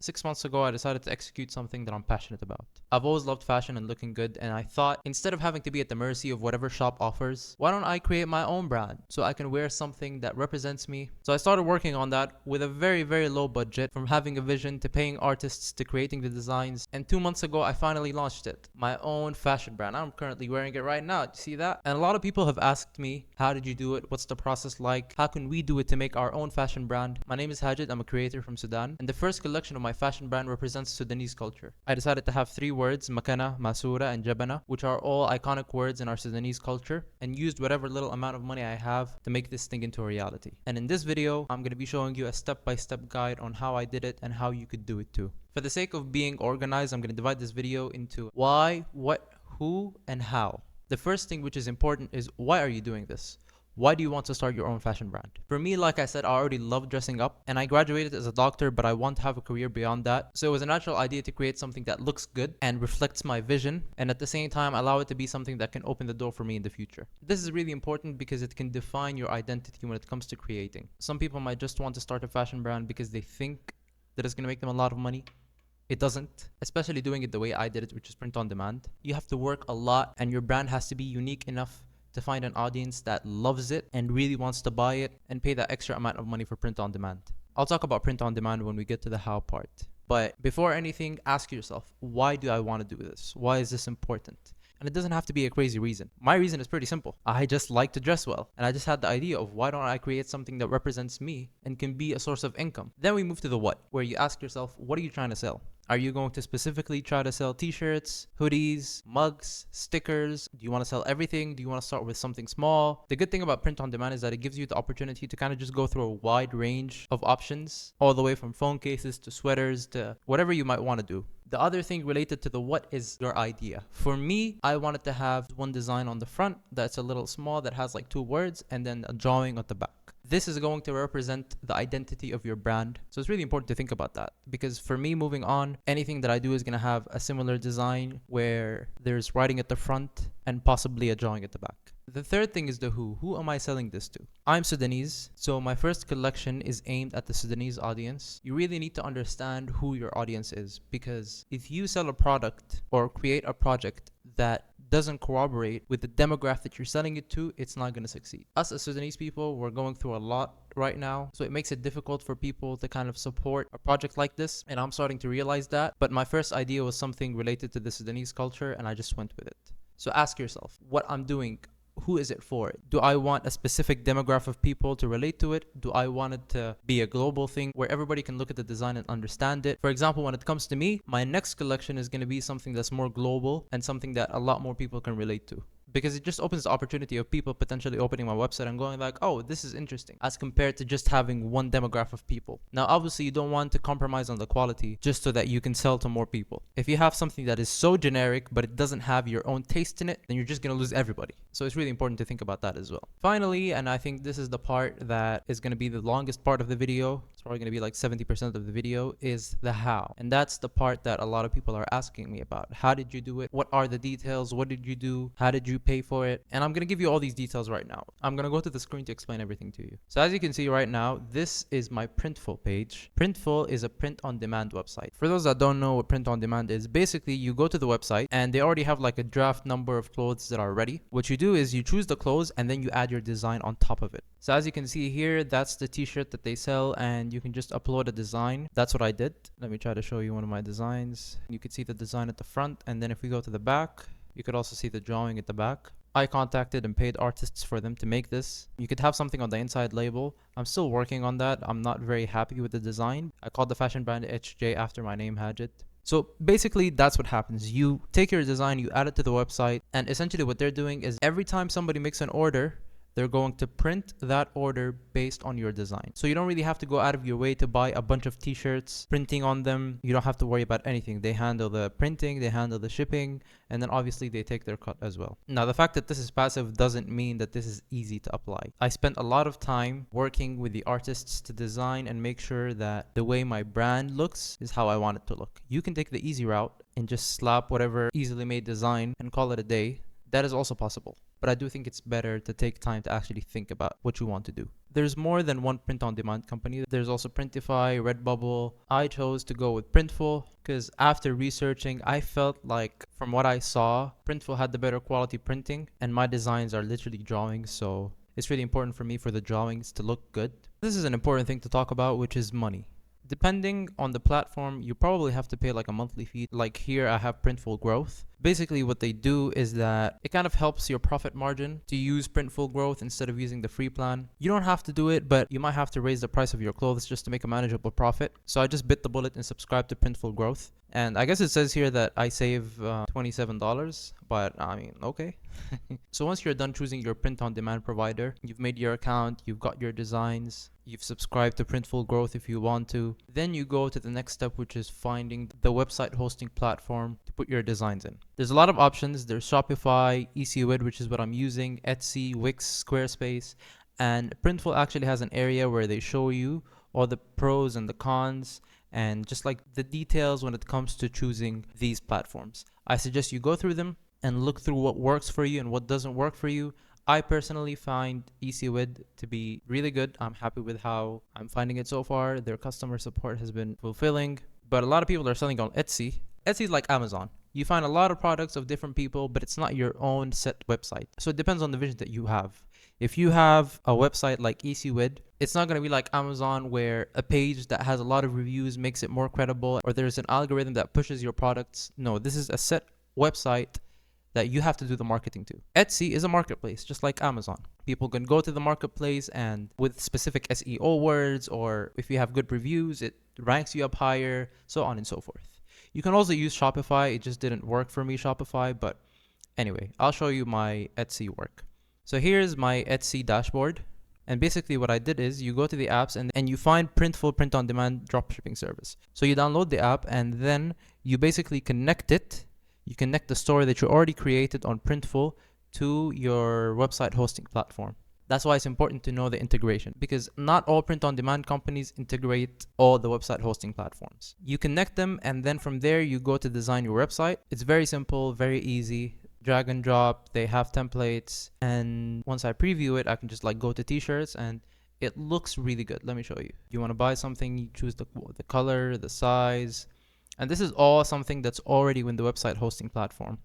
6 months ago, I decided to execute something that I'm passionate about. I've always loved fashion and looking good, and I thought instead of having to be at the mercy of whatever shop offers, why don't I create my own brand so I can wear something that represents me? So I started working on that with a very, very low budget, from having a vision to paying artists to creating the designs. And 2 months ago, I finally launched it, my own fashion brand. I'm currently wearing it right now. Do you see that? And a lot of people have asked me, how did you do it? What's the process like? How can we do it to make our own fashion brand? My name is Hajid. I'm a creator from Sudan, and the first collection of my fashion brand represents Sudanese culture. I decided to have three words, Makana, Masura, and Jabana, which are all iconic words in our Sudanese culture, and used whatever little amount of money I have to make this thing into a reality. And in this video, I'm going to be showing you a step-by-step guide on how I did it and how you could do it too. For the sake of being organized, I'm going to divide this video into why, what, who, and how. The first thing which is important is, why are you doing this? Why do you want to start your own fashion brand? For me, like I said, I already love dressing up, and I graduated as a doctor, but I want to have a career beyond that. So it was a natural idea to create something that looks good and reflects my vision, and at the same time allow it to be something that can open the door for me in the future. This is really important because it can define your identity when it comes to creating. Some people might just want to start a fashion brand because they think that it's going to make them a lot of money. It doesn't, especially doing it the way I did it, which is print on demand. You have to work a lot, and your brand has to be unique enough to find an audience that loves it and really wants to buy it and pay that extra amount of money for print on demand. I'll talk about print on demand when we get to the how part. But before anything, ask yourself, why do I want to do this? Why is this important? And it doesn't have to be a crazy reason. My reason is pretty simple. I just like to dress well. And I just had the idea of, why don't I create something that represents me and can be a source of income? Then we move to the what, where you ask yourself, what are you trying to sell? Are you going to specifically try to sell t-shirts, hoodies, mugs, stickers? Do you want to sell everything? Do you want to start with something small? The good thing about print on demand is that it gives you the opportunity to kind of just go through a wide range of options, all the way from phone cases to sweaters to whatever you might want to do. The other thing related to the what is your idea. For me, I wanted to have one design on the front that's a little small, that has like two words, and then a drawing at the back. This is going to represent the identity of your brand. So it's really important to think about that, because for me, moving on, anything that I do is going to have a similar design where there's writing at the front and possibly a drawing at the back. The third thing is the who. Who am I selling this to? I'm Sudanese, so my first collection is aimed at the Sudanese audience. You really need to understand who your audience is, because if you sell a product or create a project that doesn't corroborate with the demographic that you're selling it to, it's not going to succeed. Us as Sudanese people, we're going through a lot right now, so it makes it difficult for people to kind of support a project like this, and I'm starting to realize that. But my first idea was something related to the Sudanese culture, and I just went with it. So ask yourself, what I'm doing, who is it for? Do I want a specific demographic of people to relate to it? Do I want it to be a global thing where everybody can look at the design and understand it? For example, when it comes to me, my next collection is going to be something that's more global and something that a lot more people can relate to, because it just opens the opportunity of people potentially opening my website and going like, oh, this is interesting, as compared to just having one demographic of people. Now, obviously, you don't want to compromise on the quality just so that you can sell to more people. If you have something that is so generic, but it doesn't have your own taste in it, then you're just going to lose everybody. So it's really important to think about that as well. Finally, and I think this is the part that is going to be the longest part of the video, it's probably going to be like 70% of the video, is the how. And that's the part that a lot of people are asking me about. How did you do it? What are the details? What did you do? How did you pay for it? And I'm going to give you all these details right now. I'm going to go to the screen to explain everything to you. So as you can see right now, this is my Printful page. Printful is a print on demand website. For those that don't know what print on demand is, basically you go to the website and they already have like a draft number of clothes that are ready. What you do is you choose the clothes and then you add your design on top of it. So as you can see here, that's the t-shirt that they sell, and you can just upload a design. That's what I did. Let me try to show you one of my designs. You can see the design at the front, and then if we go to the back, you could also see the drawing at the back. I contacted and paid artists for them to make this. You could have something on the inside label. I'm still working on that. I'm not very happy with the design. I called the fashion brand HJ after my name, Hajid. So basically, that's what happens. You take your design, you add it to the website, and essentially what they're doing is every time somebody makes an order, they're going to print that order based on your design. So you don't really have to go out of your way to buy a bunch of t-shirts, printing on them. You don't have to worry about anything. They handle the printing, they handle the shipping, and then obviously they take their cut as well. Now, the fact that this is passive doesn't mean that this is easy to apply. I spent a lot of time working with the artists to design and make sure that the way my brand looks is how I want it to look. You can take the easy route and just slap whatever easily made design and call it a day. That is also possible. but I do think it's better to take time to actually think about what you want to do. There's more than one print-on-demand company. There's also Printify, Redbubble. I chose to go with Printful because after researching, I felt like from what I saw, Printful had the better quality printing, and my designs are literally drawings, so it's really important for me for the drawings to look good. This is an important thing to talk about, which is money. Depending on the platform, you probably have to pay like a monthly fee. Like here, I have Printful Growth. Basically, what they do is that it kind of helps your profit margin to use Printful Growth instead of using the free plan. You don't have to do it, but you might have to raise the price of your clothes just to make a manageable profit. So I just bit the bullet and subscribed to Printful Growth. And I guess it says here that I save $27, but I mean, okay. So once you're done choosing your print-on-demand provider, you've made your account, you've got your designs, you've subscribed to Printful Growth if you want to, then you go to the next step, which is finding the website hosting platform to put your designs in. There's a lot of options. There's Shopify, EasyWid, which is what I'm using, Etsy, Wix, Squarespace, and Printful actually has an area where they show you all the pros and the cons and just like the details when it comes to choosing these platforms. I suggest you go through them and look through what works for you and what doesn't work for you. I personally find EasyWid to be really good. I'm happy with how I'm finding it so far. Their customer support has been fulfilling, but a lot of people are selling on Etsy. Etsy is like Amazon. You find a lot of products of different people, but it's not your own set website. So it depends on the vision that you have. If you have a website like EasyWid, it's not going to be like Amazon where a page that has a lot of reviews makes it more credible, or there's an algorithm that pushes your products. No, this is a set website that you have to do the marketing to. Etsy is a marketplace, just like Amazon. People can go to the marketplace and with specific SEO words, or if you have good reviews, it ranks you up higher, so on and so forth. You can also use Shopify. It just didn't work for me, Shopify, but anyway, I'll show you my Etsy work. So here's my Etsy dashboard. And basically what I did is you go to the apps and you find Printful print-on-demand dropshipping service. So you download the app and then you basically connect it. You connect the store that you already created on Printful to your website hosting platform. That's why it's important to know the integration, because not all print-on-demand companies integrate all the website hosting platforms. You connect them and then from there you go to design your website. It's very simple, very easy. Drag and drop, they have templates, and once I preview it, I can just like go to t-shirts and it looks really good. Let me show you. You want to buy something, you choose the color, the size, and this is all something that's already in the website hosting platform.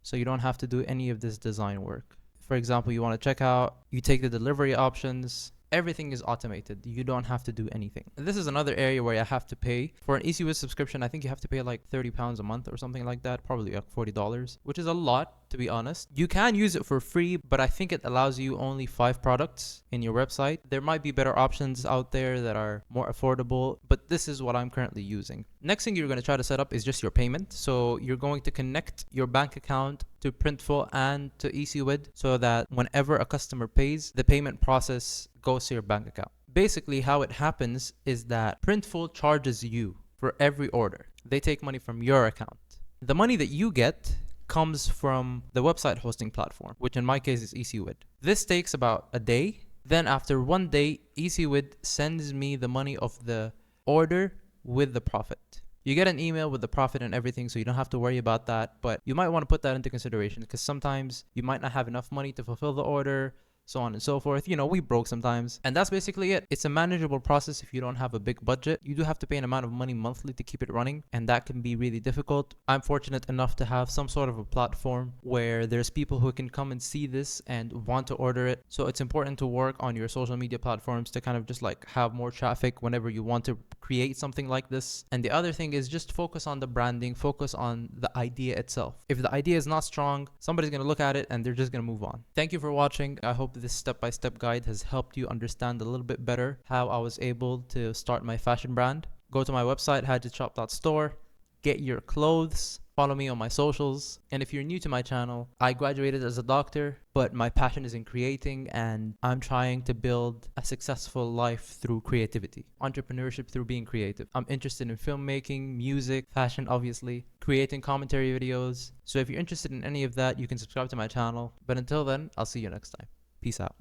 So you don't have to do any of this design work. For example, you want to check out, you take the delivery options, everything is automated. You don't have to do anything. This is another area where I have to pay. For an EasyWid subscription, I think you have to pay like £30 a month or something like that, probably like $40, which is a lot, to be honest. You can use it for free, but I think it allows you only 5 products in your website. There might be better options out there that are more affordable, but this is what I'm currently using. Next thing you're going to try to set up is just your payment. So you're going to connect your bank account to Printful and to EasyWid so that whenever a customer pays, the payment process goes to your bank account. Basically, how it happens is that Printful charges you for every order. They take money from your account. The money that you get comes from the website hosting platform, which in my case is EasyWid. This takes about a day. Then after 1 day, EasyWid sends me the money of the order with the profit. You get an email with the profit and everything, so you don't have to worry about that. But you might want to put that into consideration because sometimes you might not have enough money to fulfill the order, so on and so forth. You know, we broke sometimes. And that's basically it. It's a manageable process if you don't have a big budget. You do have to pay an amount of money monthly to keep it running, and that can be really difficult. I'm fortunate enough to have some sort of a platform where there's people who can come and see this and want to order it. So it's important to work on your social media platforms to kind of just like have more traffic whenever you want to create something like this. And the other thing is just focus on the branding, focus on the idea itself. If the idea is not strong, somebody's going to look at it and they're just going to move on. Thank you for watching. I hope this step-by-step guide has helped you understand a little bit better how I was able to start my fashion brand. Go to my website, hadjitshop.store, get your clothes, follow me on my socials. And if you're new to my channel, I graduated as a doctor, but my passion is in creating and I'm trying to build a successful life through creativity, entrepreneurship through being creative. I'm interested in filmmaking, music, fashion, obviously, creating commentary videos. So if you're interested in any of that, you can subscribe to my channel. But until then, I'll see you next time. Peace out.